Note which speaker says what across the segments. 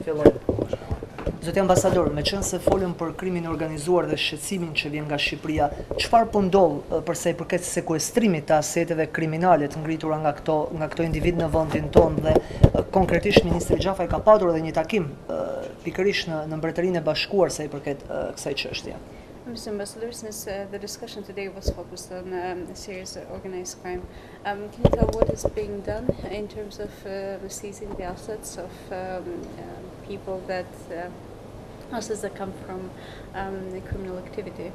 Speaker 1: filloj. Zoti ambasador, me qenë se folëm për krimin e organizuar dhe shqetësimin që vjen nga Shqipëria, çfarë po ndodh për sa i përket sekuestrimit të aseteve kriminale të ngritura nga këto individ në vendin tonë dhe konkretisht ministri Xhafaj ka patur edhe një takim pikërisht në Mbretërinë e Bashkuar sa i përket kësaj çështje.
Speaker 2: Mr. Ambassador, since the discussion today was focused on serious organized crime, can you tell what is being done in terms of seizing the assets of people assets that come from criminal activity?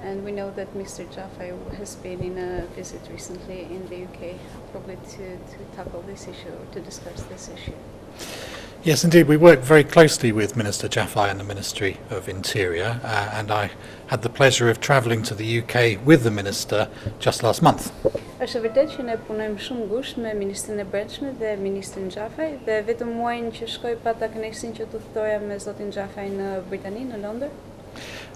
Speaker 2: And we know that Mr. Jaffe has been in a visit recently in the UK, probably to tackle this issue, or to discuss this issue.
Speaker 3: Yes, indeed. We work very closely with Minister Jaffe and the Ministry of Interior, and I had the pleasure of travelling to the UK with the Minister just last month.
Speaker 2: Është vërtet që ne punojmë shumë ngushtë me Ministrinë e Brendshme dhe Ministrin Jaffe, dhe vetëm muajin që shkoj pata kënaqësinë që udhtoja me zotin Jaffe në Britani, në Londër.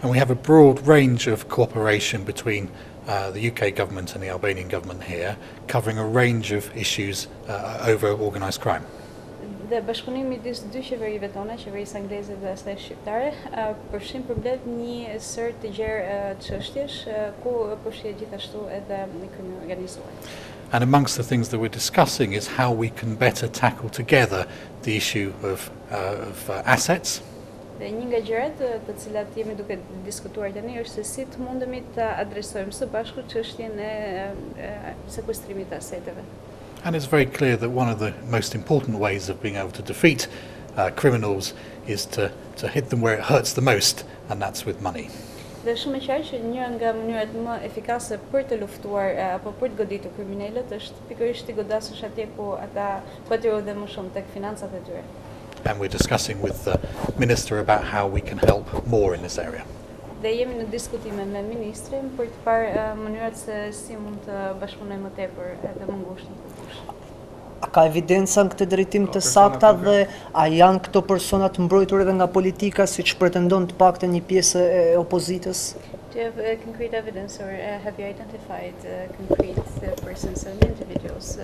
Speaker 3: And we have a broad range of cooperation between the UK government and the Albanian government here, covering a range of issues over organised crime.
Speaker 2: Dhe bashkëpunimi midis dy qeverive tona, qeverisë angleze dhe asaj shqiptare, përfshin përmbledh një sër të gjerë çështjesh ku përfshihet gjithashtu edhe krimi organizuar.
Speaker 3: And amongst the things that we're discussing is how we can better tackle together the issue of assets.
Speaker 2: Dhe një nga gjërat të cilat jemi duke diskutuar tani është se si të mundemi të adresojmë së bashku çështjen e sekuestrimit të aseteve.
Speaker 3: And it's very clear that one of the most important ways of being able to defeat criminals is to hit them where it hurts the most, and that's with money.
Speaker 2: Dhe shumë e qartë që njëra nga mënyrat më efikase për të luftuar apo për të goditur kriminalët është pikërisht të godasësh atje ku ata patyrojnë dhe më shumë tek financat e tyre.
Speaker 3: And we're discussing with the Minister about how we can help more in this area.
Speaker 2: Dhe jemi në diskutime me ministrin për të parë mënyrat se si mund të bashkëpunojmë më tepër edhe më ngushtë në përputhje.
Speaker 1: A ka evidenca në këtë drejtim të sakta dhe a janë këto persona të mbrojtur edhe nga politika siç pretendon të paktën një pjesë e opozitës?
Speaker 2: Do you have concrete evidence, or have you identified concrete persons and individuals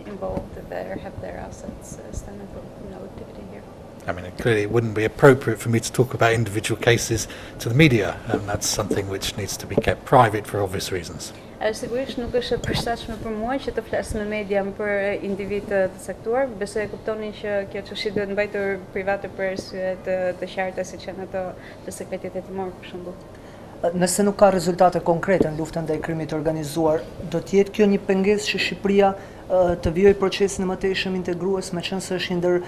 Speaker 2: involved that have their assets stemming from criminal activity here?
Speaker 3: I mean, clearly it wouldn't be appropriate for me to talk about individual cases to the media, and that's something which needs to be kept private for obvious reasons.
Speaker 2: Sigurisht nuk është e përshtatshme për mua që të flas në media për individ të caktuar. Besoj e kuptoni që kjo çështje duhet mbajtur private për arsye të qarta siç janë ato të sekretit hetimor për shembull.
Speaker 1: Nëse nuk ka rezultate konkrete në luftën ndaj krimit të organizuar, do të jetë kjo një pengesë që Shqipëria të vijojë procesin e mëtejshëm integrues, meqense se është ndër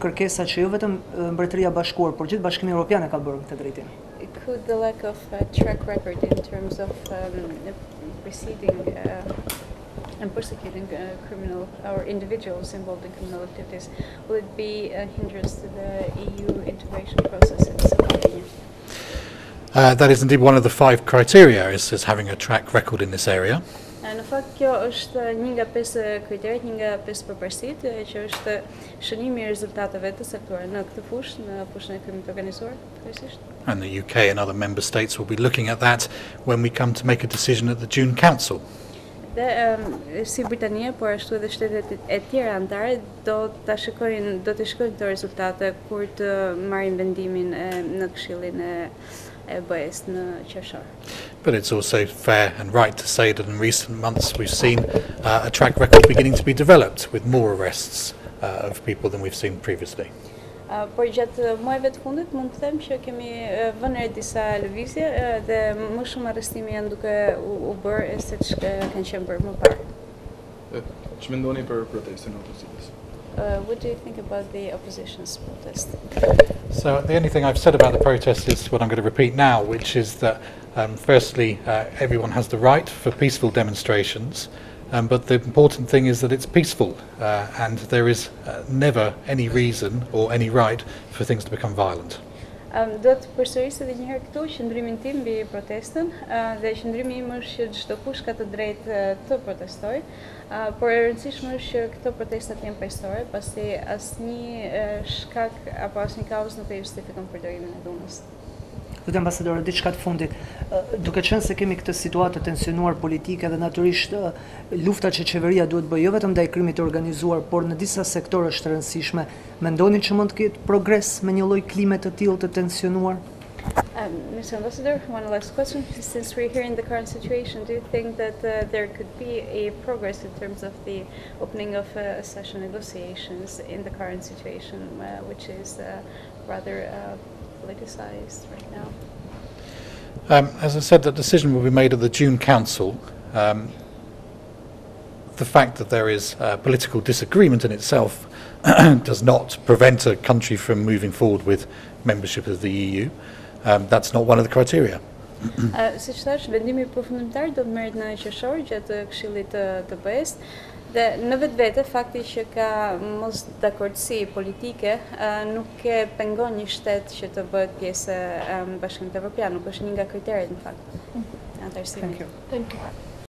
Speaker 1: kërkesa që jo vetëm Mbretëria e Bashkuar, por gjithë Bashkimi Europiane ka bërë në këtë drejtim.
Speaker 2: Could the lack of track record in terms of preceding and persecuting criminal or individuals involved in criminal activities, will it be a hindrance to the EU integration process in Albania?
Speaker 3: That is indeed one of the 5 criteria, is having a track record in this area.
Speaker 2: Në fakt kjo është një nga 5 kriteret, një nga 5 përparësitë, që është shënimi i rezultateve të saktuara në këtë fushë, në fushën e krimit të organizuar, kryesisht.
Speaker 3: And the UK and other member states will be looking at that when we come to make a decision at the June Council.
Speaker 2: Dhe si Britania, por ashtu edhe shtetet e tjera anëtare do të shikojnë këto rezultate kur të marrin vendimin në Këshillin e bërës në qershor.
Speaker 3: But it's also fair and right to say that in recent months we've seen a track record beginning to be developed with more arrests of people than we've seen previously.
Speaker 2: Por gjatë muajve të fundit mund të them që kemi vënë re disa lëvizje dhe më shumë arrestime janë duke u bërë se kanë qenë bërë më parë.
Speaker 4: Ç'më mendoni për protestën e opozitës?
Speaker 2: What do you think about the opposition's protest?
Speaker 3: So the only thing I've said about the protest is what I'm going to repeat now, which is that firstly everyone has the right for peaceful demonstrations, but the important thing is that it's peaceful and there is never any reason or any right for things to become violent.
Speaker 2: Do të përsëris edhe një herë këtu qëndrimin tim mbi protestën, dhe qëndrimi im është që çdo kush ka të drejtë të protestojë, por e rëndësishme është që këto protestat janë paqësorë, pasi asnjë shkak apo asnjë kauzë nuk e justifikon përdorimin e dhunës.
Speaker 1: Zotë ambasadore, diçka të fundit, duke qenë se kemi këtë situatë të tensionuar politike dhe natyrisht lufta që qeveria duhet bëjë jo vetëm ndaj krimit të organizuar, por në disa sektore është e rëndësishme, mendoni që mund të ketë progres me një lloj klime të tillë të tensionuar?
Speaker 2: Mr. Ambassador, one last question. Since we're here in the current situation, do you think that there could be a progress in terms of the opening of accession negotiations in the current situation, which is rather politicized right now?
Speaker 3: As I said, the decision will be made at the June Council. The fact that there is political disagreement in itself does not prevent a country from moving forward with membership of the EU. That's not one of the criteria.
Speaker 2: Siç thash, vendimi përfundimtar do të merret në qershor gjatë Këshillit të BE-s dhe në vetvete fakti që ka mos dakordsi politike nuk e pengon një shtet që të bëhet pjesë e Bashkimit Evropian, nuk është një nga kriteret në fakt. Anëtarësimit.
Speaker 1: Thank you.